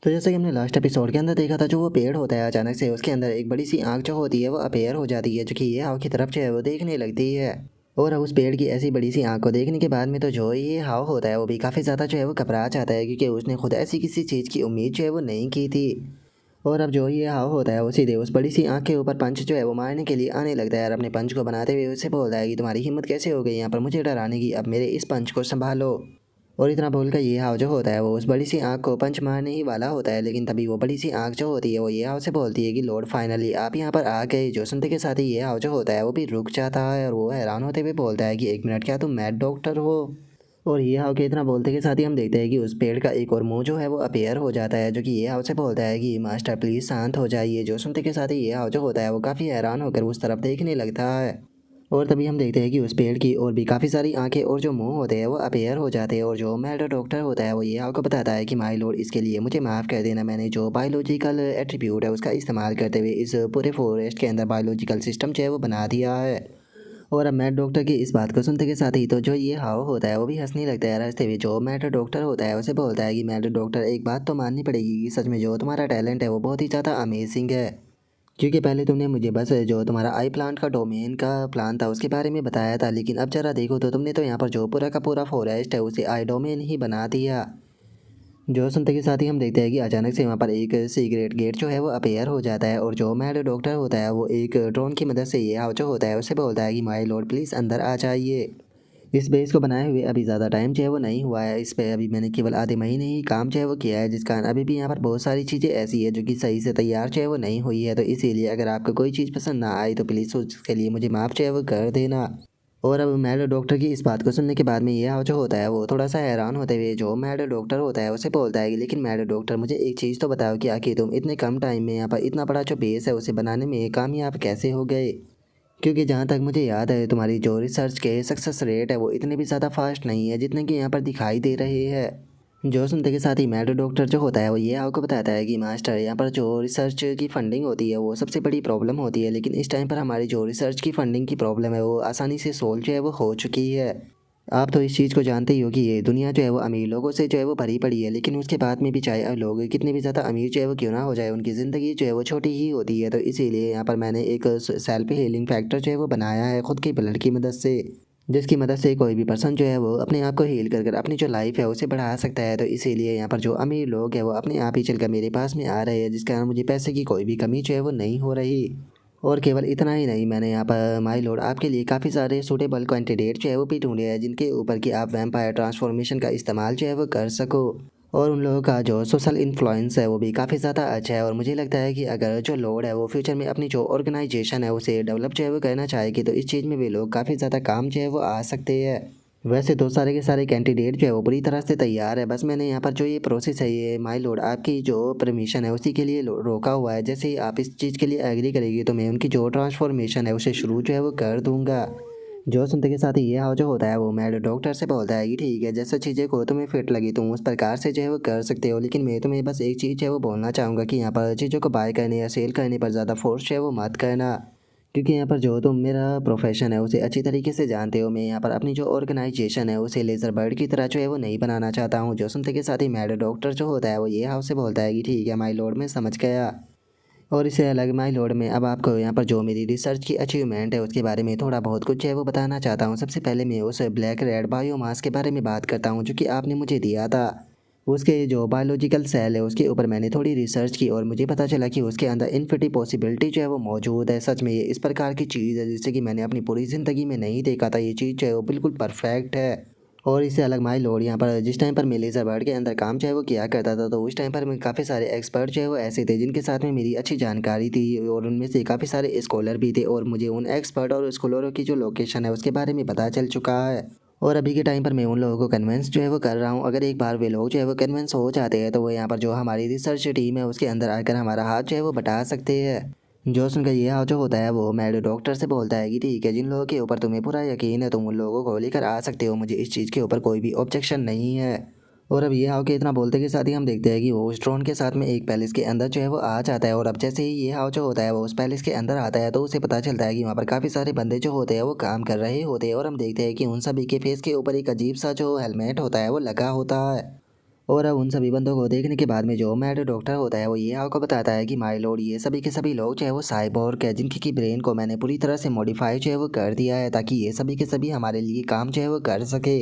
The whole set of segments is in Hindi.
तो जैसे कि हमने लास्ट एपिसोड के अंदर देखा था, जो वो पेड़ होता है अचानक से उसके अंदर एक बड़ी सी आँख जो होती है वो अपेयर हो जाती है, जो कि ये हाव की तरफ जो है वो देखने लगती है। और अब उस पेड़ की ऐसी बड़ी सी आँख को देखने के बाद में तो जो ये हाव होता है वो भी काफ़ी ज़्यादा जो है वो घबरा जाता है, क्योंकि उसने खुद ऐसी किसी चीज़ की उम्मीद जो है वो नहीं की थी। और अब जो ये हाव होता है वो सीधे उस बड़ी सी आँख के ऊपर पंच जो है वो मारने के लिए आने लगता है, और अपने पंच को बनाते हुए उससे बोलता है कि तुम्हारी हिम्मत कैसे हो गई यहाँ पर मुझे डराने की, अब मेरे इस पंच को संभालो। और इतना बोलकर ये हाव जो होता है वो उस बड़ी सी आँख को पंच मारने ही वाला होता है, लेकिन तभी वो बड़ी सी आँख जो होती है वो ये हाव से बोलती है कि लॉर्ड फाइनली आप यहाँ पर आ गए। जो सुनते के साथ ही ये हाव जो होता है वो भी रुक जाता है, और वो हैरान होते हुए बोलता है कि 1 मिनट, क्या तुम मैड डॉक्टर हो? और ये हाव के इतना बोलते के साथ ही हम देखते हैं कि उस पेड़ का एक और मुंह जो है वो अपेयर हो जाता है, जो कि ये हाव से बोलता है कि मास्टर प्लीज़ शांत हो जाइए। जो सुनते के साथ ही ये हाव जो होता है वो काफ़ी हैरान होकर उस तरफ देखने लगता है। और तभी हम देखते हैं कि उस पेड़ की और भी काफ़ी सारी आंखें और जो मुंह होते हैं वो अपेयर हो जाते हैं, और जो मेड डॉक्टर होता है वो ये आपको बताता है कि माय लॉर्ड, इसके लिए मुझे माफ़ कर देना, मैंने जो बायोलॉजिकल एट्रीब्यूट है उसका इस्तेमाल करते हुए इस पूरे फॉरेस्ट के अंदर बायोलॉजिकल सिस्टम जो है वो बना दिया है। और अब मैड डॉक्टर की इस बात को सुनते के साथ ही तो जो ये हाव होता है वो भी हंसने लगता है रास्ते में। जो मैड डॉक्टर होता है उसे बोलता है कि मैड डॉक्टर, एक बात तो माननी पड़ेगी कि सच में जो तुम्हारा टैलेंट है वो बहुत ही ज़्यादा अमेजिंग है, क्योंकि पहले तुमने मुझे बस जो तुम्हारा आई प्लांट का डोमेन का प्लान था उसके बारे में बताया था, लेकिन अब जरा देखो तो तुमने तो यहाँ पर जो पूरा का पूरा फॉरेस्ट है उसे आई डोमेन ही बना दिया। जो सुनते के साथ ही हम देखते हैं कि अचानक से वहाँ पर एक सीक्रेट गेट जो है वो अपेयर हो जाता है, और जो मैड डॉक्टर होता है वो एक ड्रोन की मदद से ये हाव जो होता है उससे बोलता है कि माय लॉर्ड प्लीज़ अंदर आ जाइए। इस बेस को बनाए हुए अभी ज़्यादा टाइम जो है वो नहीं हुआ है, इस पे अभी मैंने केवल आधे महीने ही काम जो है वो किया है, जिस कारण अभी भी यहाँ पर बहुत सारी चीज़ें ऐसी है जो कि सही से तैयार जो है वो नहीं हुई है। तो इसीलिए अगर आपको कोई चीज़ पसंद ना आई तो प्लीज़ उसके लिए मुझे माफ़ जो है वो कर देना। और अब मैड डॉक्टर की इस बात को सुनने के बाद में यह जो होता है वो थोड़ा सा हैरान होते हुए जो मैड डॉक्टर होता है उसे बोलता है कि लेकिन मैड डॉक्टर, मुझे एक चीज़ तो बताओ कि आखिर तुम इतने कम टाइम में यहाँ पर इतना बड़ा जो बेस है उसे बनाने में कामयाब कैसे हो गए? क्योंकि जहाँ तक मुझे याद है तुम्हारी जो रिसर्च के सक्सेस रेट है वो इतने भी ज़्यादा फास्ट नहीं है जितने कि यहाँ पर दिखाई दे रहे हैं। जो सुनते के साथ ही मैड डॉक्टर जो होता है वो ये आपको बताता है कि मास्टर, यहाँ पर जो रिसर्च की फंडिंग होती है वो सबसे बड़ी प्रॉब्लम होती है, लेकिन इस टाइम पर हमारी जो रिसर्च की फंडिंग की प्रॉब्लम है वो आसानी से सोल्व जो है वो हो चुकी है। आप तो इस चीज़ को जानते ही हो कि ये दुनिया जो है वो अमीर लोगों से जो है वो भरी पड़ी है, लेकिन उसके बाद में भी चाहे लोग कितने भी ज़्यादा अमीर जो है वो क्यों ना हो जाए, उनकी ज़िंदगी जो है वो छोटी ही होती है। तो इसीलिए यहाँ पर मैंने एक सेल्फ हीलिंग फैक्टर जो है वो बनाया है खुद के ब्लड की मदद से, जिसकी मदद से कोई भी पर्सन जो है वो अपने आप को हील कर अपनी जो लाइफ है उसे बढ़ा सकता है। तो इसीलिए यहाँ पर जो अमीर लोग हैं वो अपने आप ही चलकर मेरे पास में आ रहे हैं, जिस कारण मुझे पैसे की कोई भी कमी जो है वो नहीं हो रही। और केवल इतना ही नहीं, मैंने यहाँ पर माय लॉर्ड आपके लिए काफ़ी सारे सूटेबल कैंडिडेट जो है वो भी ढूंढे हैं, जिनके ऊपर कि आप वैम्पायर ट्रांसफॉर्मेशन का इस्तेमाल जो है वो कर सको। और उन लोगों का जो सोशल इन्फ्लुएंस है वो भी काफ़ी ज़्यादा अच्छा है, और मुझे लगता है कि अगर जो लॉर्ड है वो फ्यूचर में अपनी जो ऑर्गेनाइजेशन है उसे डेवलप जो है वो करना चाहेगी, तो इस चीज़ में भी लोग काफ़ी ज़्यादा काम जो है वो आ सकते हैं। वैसे तो सारे के सारे कैंडिडेट जो है वो पूरी तरह से तैयार है, बस मैंने यहाँ पर जो ये प्रोसेस है ये माय लॉर्ड आपकी जो परमिशन है उसी के लिए रोका हुआ है। जैसे ही आप इस चीज़ के लिए एग्री करेगी तो मैं उनकी जो ट्रांसफॉर्मेशन है उसे शुरू जो है वो कर दूंगा। जो सुनते के साथ ही ये हाव जो होता है वो मैड डॉक्टर से बोलता है कि ठीक है, जैसे चीज़ें को तुम्हें फिट लगी तुम उस प्रकार से जो है वो कर सकते हो, लेकिन मैं तुम्हें बस एक चीज़ है वो बोलना चाहूँगा कि यहाँ पर चीज़ों को बाय करने या सेल करने पर ज़्यादा फोर्स है वो मत करना। क्योंकि यहाँ पर जो तुम मेरा प्रोफेशन है उसे अच्छी तरीके से जानते हो, मैं यहाँ पर अपनी जो ऑर्गेनाइजेशन है उसे लेज़र बर्ड की तरह जो है वो नहीं बनाना चाहता हूँ। जो सुनते के साथ ही मैड डॉक्टर जो होता है वो ये हाव से बोलता है कि ठीक है माय लॉर्ड, मैं समझ गया। और इससे अलग माय लॉर्ड में अब आपको यहाँ पर जो मेरी रिसर्च की अचीवमेंट है उसके बारे में थोड़ा बहुत कुछ है वो बताना चाहता हूँ। सबसे पहले मैं उस ब्लैक रेड बायोमास के बारे में बात करता हूँ जो कि आपने मुझे दिया था। उसके जो बायोलॉजिकल सेल है उसके ऊपर मैंने थोड़ी रिसर्च की और मुझे पता चला कि उसके अंदर इन्फिनिटी पॉसिबिलिटी जो है वो मौजूद है। सच में ये इस प्रकार की चीज़ है जिससे कि मैंने अपनी पूरी ज़िंदगी में नहीं देखा था। ये चीज़ जो है वो बिल्कुल परफेक्ट है। और इससे अलग माई लॉर्ड, यहाँ पर जिस टाइम पर मैं लेज़र बर्ड के अंदर काम जो है वो किया करता था, तो उस टाइम पर मैं काफ़ी सारे एक्सपर्ट जो है वो ऐसे थे जिनके साथ में मेरी अच्छी जानकारी थी, और उनमें से काफ़ी सारे स्कॉलर भी थे, और मुझे उन एक्सपर्ट और स्कॉलरों की जो लोकेशन है उसके बारे में पता चल चुका है। और अभी के टाइम पर मैं उन लोगों को कन्विंस जो है वो कर रहा हूँ। अगर एक बार वे लोग जो है वो कन्विंस हो जाते हैं तो वो यहाँ पर जो हमारी रिसर्च टीम है उसके अंदर आकर हमारा हाथ जो है वो बटा सकते हैं। जो सुनकर ये हाव जो होता है वो मैड डॉक्टर से बोलता है कि ठीक है, जिन लोगों के ऊपर तुम्हें पूरा यकीन है तुम उन लोगों को लेकर आ सकते हो, मुझे इस चीज़ के ऊपर कोई भी ऑब्जेक्शन नहीं है। और अब ये हाव के इतना बोलते के साथ ही हम देखते हैं कि वो स्ट्रोन के साथ में एक पैलेस के अंदर जो है वो आ जाता है, और अब जैसे ही ये हाव जो होता है वो उस पैलेस के अंदर आता है तो उसे पता चलता है कि वहाँ पर काफ़ी सारे बंदे जो होते हैं वो काम कर रहे होते हैं, और हम देखते हैं कि उन सभी के फेस के ऊपर एक अजीब सा जो हेलमेट होता है वो लगा होता है। और अब उन सभी बंदों को देखने के बाद में जो मैड डॉक्टर होता है वो ये आपको बताता है कि माय लॉर्ड ये सभी के सभी लोग जो है वो साइबोर्ग है जिनकी की ब्रेन को मैंने पूरी तरह से मॉडिफाई जो है वो कर दिया है ताकि ये सभी के सभी हमारे लिए काम जो है वो कर सके।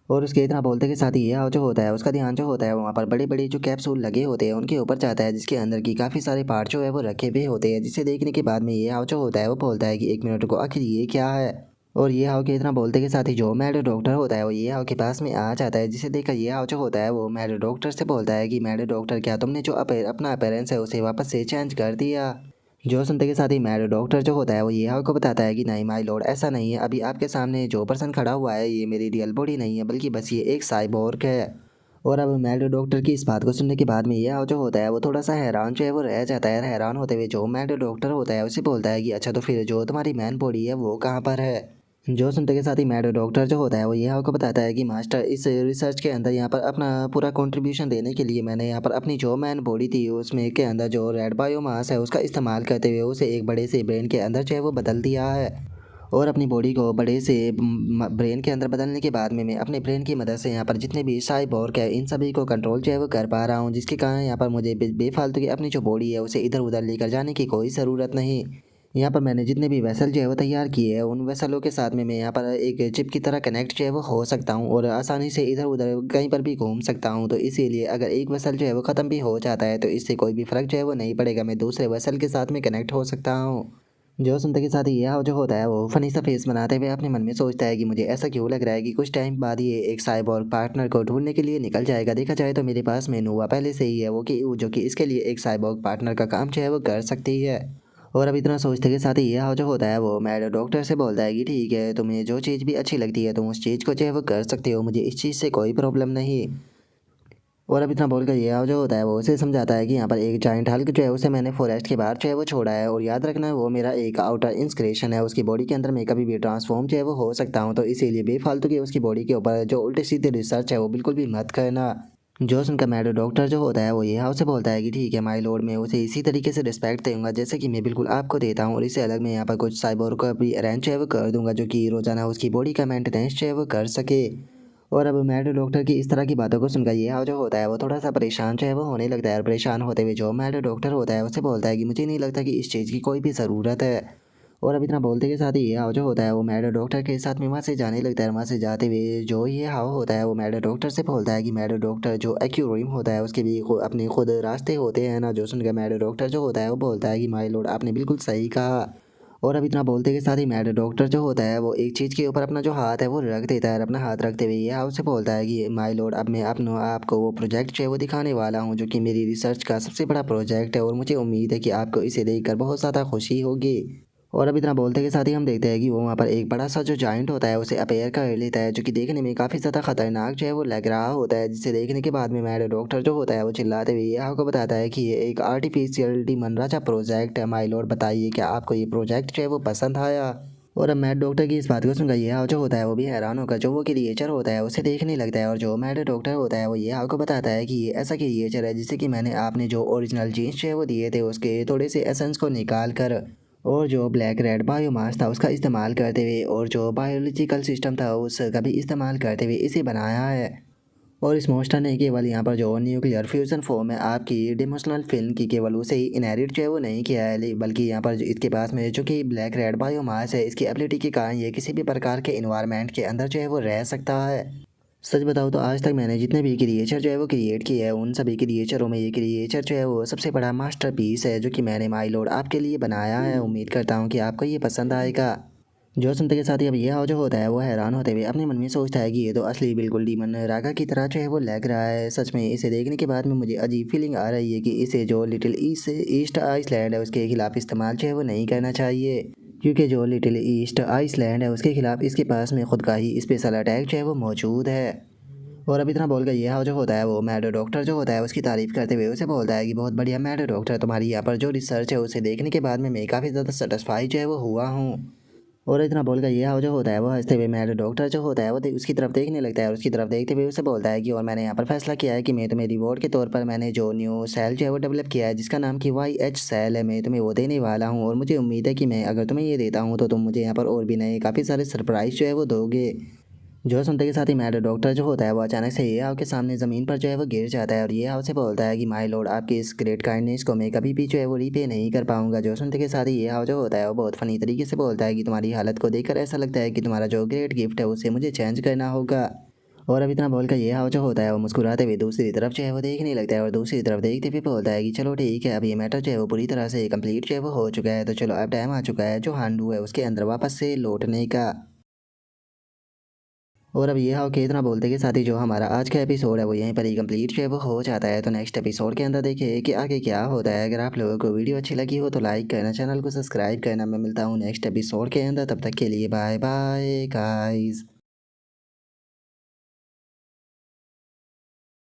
और उसके इतना बोलते के साथ ही ये जो होता है उसका ध्यान जो होता है वहाँ पर बड़े बड़े जो कैप्सूल लगे होते हैं उनके ऊपर जाता है जिसके अंदर की काफ़ी सारे पार्ट जो है वो रखे हुए होते हैं जिसे देखने के बाद में ये जो होता है वो बोलता है कि 1 मिनट को आखिर ये क्या है। और ये हाव के इतना बोलते के साथ ही जो मैड डॉक्टर होता है वो ये हाव के पास में आ जाता है जिसे देखकर ये हाव जो होता है वो मैड डॉक्टर से बोलता है कि मैड डॉक्टर क्या तुमने जो अपना अपेरेंस है उसे वापस से चेंज कर दिया। जो सुनते के साथ ही मैड डॉक्टर जो होता है वो ये हाव को बताता है कि नहीं माय लॉर्ड ऐसा नहीं है, अभी आपके सामने जो पर्सन खड़ा हुआ है ये मेरी रियल बॉडी नहीं है बल्कि बस ये एक साइबोर्ग है। और अब मैड डॉक्टर की इस बात को सुनने के बाद में ये जो होता है वो थोड़ा सा हैरान जो है वो रह जाता है। हैरान होते हुए जो मैड डॉक्टर होता है उसे बोलता है कि अच्छा तो फिर जो तुम्हारी मैन बॉडी है वो कहाँ पर है। जो सुनते के साथ ही मैड डॉक्टर जो होता है वो ये आपको बताता है कि मास्टर इस रिसर्च के अंदर यहाँ पर अपना पूरा कंट्रीब्यूशन देने के लिए मैंने यहाँ पर अपनी जो मैन बॉडी थी उसमें के अंदर जो रेड बायोमास है उसका इस्तेमाल करते हुए उसे एक बड़े से ब्रेन के अंदर जो है वो बदल दिया है। और अपनी बॉडी को बड़े से ब्रेन के अंदर बदलने के बाद में मैं अपने ब्रेन की मदद से यहाँ पर जितने भी साइबोर्ग है इन सभी को कंट्रोल जो है वो कर पा रहा हूँ जिसके कारण यहाँ पर मुझे बेफालतू की अपनी जो बॉडी है उसे इधर उधर लेकर जाने की कोई ज़रूरत नहीं। यहाँ पर मैंने जितने भी वेसल जो है वो तैयार किए हैं उन वेसलों के साथ में मैं यहाँ पर एक चिप की तरह कनेक्ट जो है वो हो सकता हूँ और आसानी से इधर उधर कहीं पर भी घूम सकता हूँ। तो इसीलिए अगर एक वेसल जो है वो ख़त्म भी हो जाता है तो इससे कोई भी फ़र्क जो है वो नहीं पड़ेगा, मैं दूसरे वेसल के साथ में कनेक्ट हो सकता हूँ। जो सुनते के साथ ही यह जो होता है वो फनी सा फेस बनाते हुए अपने मन में सोचता है कि मुझे ऐसा क्यों लग रहा है कि कुछ टाइम बाद ये एक साइबोर्ग पार्टनर को ढूंढने के लिए निकल जाएगा। देखा जाए तो मेरे पास में नोवा पहले से ही है वो कि जो कि इसके लिए एक साइबोर्ग पार्टनर का काम जो है वो कर सकती है। और अब इतना सोचते के साथ ही यह जो होता है वो मैड डॉक्टर से बोलता है कि ठीक है तुम्हें जो चीज़ भी अच्छी लगती है तुम उस चीज़ को जो है वो कर सकते हो, मुझे इस चीज़ से कोई प्रॉब्लम नहीं। और अब इतना बोलकर ये जो होता है वो उसे समझाता है कि यहाँ पर एक जाइंट हल्क जो है उसे मैंने फॉरेस्ट के बाहर जो है वो छोड़ा है और याद रखना वो मेरा एक आउटर इंस्पिरेशन है, उसकी बॉडी के अंदर मैं कभी भी ट्रांसफॉर्म जो है वो हो सकता हूँ, तो इसीलिए बेफालतू की उसकी बॉडी के ऊपर जो उल्टे सीधे रिसर्च है वो बिल्कुल भी मत करना। जो सुनकर मैड डॉक्टर जो होता है वो ये हाउ से बोलता है कि ठीक है माय लॉर्ड, मैं उसे इसी तरीके से रिस्पेक्ट दूंगा जैसे कि मैं बिल्कुल आपको देता हूँ और इससे अलग मैं यहाँ पर कुछ साइबर को भी अरेंज जो है वो कर दूंगा जो कि रोजाना उसकी बॉडी का मेंटेनेंस जो है वो कर सके। और अब मैड डॉक्टर की इस तरह की बातों को सुनकर ये हाउ जो होता है वो थोड़ा सा परेशान जो है वो होने लगता है और परेशान होते हुए जो मैड डॉक्टर होता है उसे बोलता है कि मुझे नहीं लगता कि इस चीज़ की कोई भी ज़रूरत है। और अब इतना बोलते के साथ ही ये हाव जो होता है वो मैड डॉक्टर के साथ में वहाँ से जाने लगता है। वहाँ से जाते हुए जो ये हाव होता है वो मैड डॉक्टर से बोलता है कि मैड डॉक्टर जो एक्यूरियम होता है उसके भी अपने खुद रास्ते होते हैं ना। जो सुनकर मैड डॉक्टर जो होता है वो बोलता है कि माय लॉर्ड आपने बिल्कुल सही कहा। और अब इतना बोलते के साथ ही मैड डॉक्टर जो होता है वो एक चीज़ के ऊपर अपना जो हाथ है वो रख देता है और अपना हाथ रखते हुए ये हाव से बोलता है कि माय लॉर्ड अब मैं अपना आपको वो प्रोजेक्ट जो है वो दिखाने वाला हूँ जो कि मेरी रिसर्च का सबसे बड़ा प्रोजेक्ट है और मुझे उम्मीद है कि आपको इसे देखकर बहुत ज़्यादा खुशी होगी। और अब इतना बोलते के साथ ही हम देखते हैं कि वो वहाँ पर एक बड़ा सा जो जाइंट होता है उसे अपेयर कर लेता है जो कि देखने में काफ़ी ज़्यादा खतरनाक जो है वो लग रहा होता है, जिसे देखने के बाद में मैड डॉक्टर जो होता है वो चिल्लाते हुए ये आपको बताता है कि ये एक आर्टिफिशियल मनराजा प्रोजेक्ट है। माय लॉर्ड बताइए क्या आपको ये प्रोजेक्ट जो है वो पसंद आया। और अब मैड डॉक्टर की इस बात को सुनकर ये जो होता है वो भी हैरान होकर जो वो क्रिएचर होता है उसे देखने लगता है और जो मैड डॉक्टर होता है वो ये आपको बताता है कि ये ऐसा क्रिएचर है जिसे कि मैंने आपने जो ओरिजिनल जीन्स जो है वो दिए थे उसके थोड़े से एसेंस को निकाल कर और जो ब्लैक रेड बायोमास था उसका इस्तेमाल करते हुए और जो बायोलॉजिकल सिस्टम था उसका भी इस्तेमाल करते हुए इसे बनाया है। और इस मॉन्स्टर ने केवल यहाँ पर जो न्यूक्लियर फ्यूजन फॉर्म है आपकी डिमोशनल फिल्म की केवल उसे ही इनहेरिट जो है वो नहीं किया है बल्कि यहाँ पर इसके पास में जो कि ब्लैक रेड बायोमास है इसकी एबिलिटी के कारण ये किसी भी प्रकार के इन्वायरमेंट के अंदर जो है वो रह सकता है। सच बताऊँ तो आज तक मैंने जितने भी क्रिएचर जो है वो क्रिएट किए हैं उन सभी क्रिएचरों में ये क्रिएचर जो है वो सबसे बड़ा मास्टरपीस है जो कि मैंने माय लॉर्ड आपके लिए बनाया है। उम्मीद करता हूँ कि आपको ये पसंद आएगा। जो सुनते के साथ ही अब यह जो होता है वो हैरान होते हुए अपने मन में सोचता है कि ये तो असली बिल्कुल डीमन रागा की तरह जो है वो लग रहा है। सच में इसे देखने के बाद में मुझे अजीब फीलिंग आ रही है कि इसे जो लिटिल ईस्ट आइसलैंड है उसके खिलाफ इस्तेमाल जो है वो नहीं करना चाहिए, क्योंकि जो लिटिल ईस्ट आइसलैंड है उसके खिलाफ इसके पास में खुद का ही स्पेशल अटैक जो है वो मौजूद है। और अब इतना बोल कर यह जो होता है वो मैड डॉक्टर जो होता है उसकी तारीफ करते हुए उसे बोलता है कि बहुत बढ़िया मैड डॉक्टर, तुम्हारी यहाँ पर जो रिसर्च है उसे देखने के बाद में मैं काफ़ी ज़्यादा सेटिस्फाई जो है वो हुआ हूँ। और इतना बोल कर यह जो होता है वो हंसते हुए मैड डॉक्टर जो होता है वो उसकी तरफ देखने लगता है और उसकी तरफ देखते हुए उसे बोलता है कि और मैंने यहाँ पर फैसला किया है कि मैं तुम्हें रिवॉर्ड के तौर पर मैंने जो न्यू सेल जो है वो डेवलप किया है जिसका नाम कि YH सेल है, मैं तुम्हें वो देने वाला हूँ और मुझे उम्मीद है कि मैं अगर तुम्हें ये देता हूँ तो तुम मुझे यहाँ पर और भी नए काफ़ी सारे सरप्राइज जो है वो दोगे। जो सुनते के साथ ही मैड डॉक्टर जो होता है वो अचानक से ये हाउ के सामने ज़मीन पर जो है वो गिर जाता है और ये हाउ से बोलता है कि माय लॉर्ड आपकी इस ग्रेट काइंडनेस को मैं कभी भी जो है वो रीपे नहीं कर पाऊंगा। जो सुनते के साथ ही ये हाउ जो होता है वो बहुत फनी तरीके से बोलता है कि तुम्हारी हालत को देखकर ऐसा लगता है कि तुम्हारा जो ग्रेट गिफ्ट है उसे मुझे चेंज करना होगा। और अब इतना बोलकर ये हाउ जो होता है वो मुस्कुराते हुए दूसरी तरफ जो है वो देखने लगता है और दूसरी तरफ देखते हुए बोलता है कि चलो ठीक है, अब ये मैटर जो है वो पूरी तरह से कंप्लीट जो है वो हो चुका है, तो चलो अब टाइम आ चुका है जो हांडू है उसके अंदर वापस से लौटने का। और अब ये हाउ के इतना बोलते के साथ ही जो हमारा आज का एपिसोड है वो यहीं पर ही कंप्लीट जो है वो हो जाता है। तो नेक्स्ट एपिसोड के अंदर देखिए कि आगे क्या होता है। अगर आप लोगों को वीडियो अच्छी लगी हो तो लाइक करना, चैनल को सब्सक्राइब करना। मैं मिलता हूँ नेक्स्ट एपिसोड के अंदर, तब तक के लिए बाय बाय गाइस।